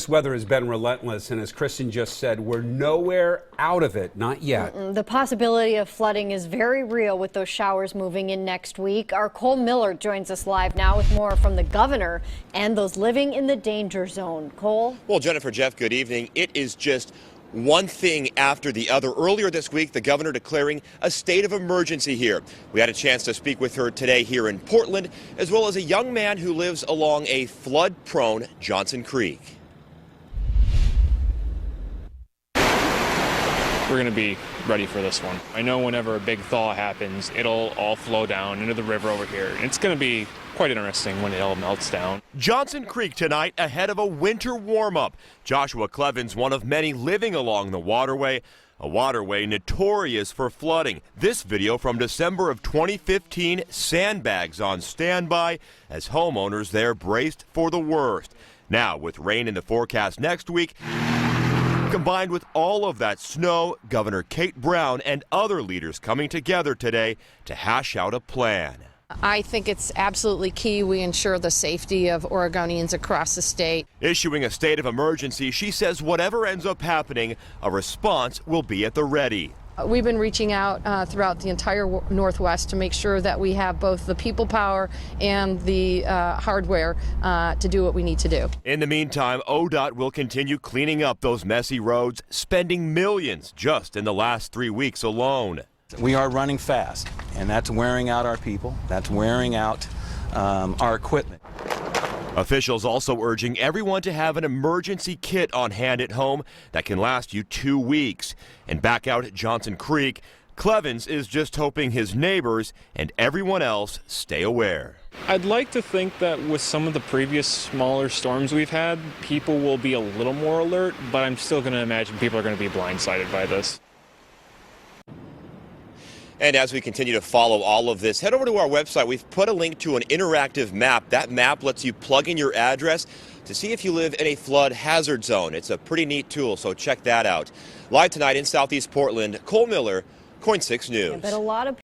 This weather has been relentless, and as Kristen just said, we're nowhere out of it, not yet. The possibility of flooding is very real with those showers moving in next week. Our Cole Miller joins us live now with more from the governor and those living in the danger zone. Cole? Well, Jennifer, Jeff, good evening. It is just one thing after the other. Earlier this week, the governor declaring a state of emergency here. We had a chance to speak with her today here in Portland, as well as a young man who lives along a flood-prone Johnson Creek. We're going to be ready for this one. I know whenever a big thaw happens, it'll all flow down into the river over here. It's going to be quite interesting when it all melts down. Johnson Creek tonight ahead of a winter warm-up. Joshua Clevens, one of many living along the waterway, a waterway notorious for flooding. This video from December of 2015, sandbags on standby as homeowners there braced for the worst. Now, with rain in the forecast next week, combined with all of that snow, Governor Kate Brown and other leaders coming together today to hash out a plan. I think it's absolutely key we ensure the safety of Oregonians across the state. Issuing a state of emergency, she says whatever ends up happening, a response will be at the ready. We've been reaching out throughout the entire Northwest to make sure that we have both the people power and the hardware to do what we need to do. In the meantime, ODOT will continue cleaning up those messy roads, spending millions just in the last 3 weeks alone. We are running fast, and that's wearing out our people. That's wearing out our equipment. Officials also urging everyone to have an emergency kit on hand at home that can last you 2 weeks. And back out at Johnson Creek, Clevens is just hoping his neighbors and everyone else stay aware. I'd like to think that with some of the previous smaller storms we've had, people will be a little more alert, but I'm still going to imagine people are going to be blindsided by this. And as we continue to follow all of this, head over to our website. We've put a link to an interactive map. That map lets you plug in your address to see if you live in a flood hazard zone. It's a pretty neat tool, so check that out. Live tonight in Southeast Portland, Cole Miller, KOIN 6 News. But a lot of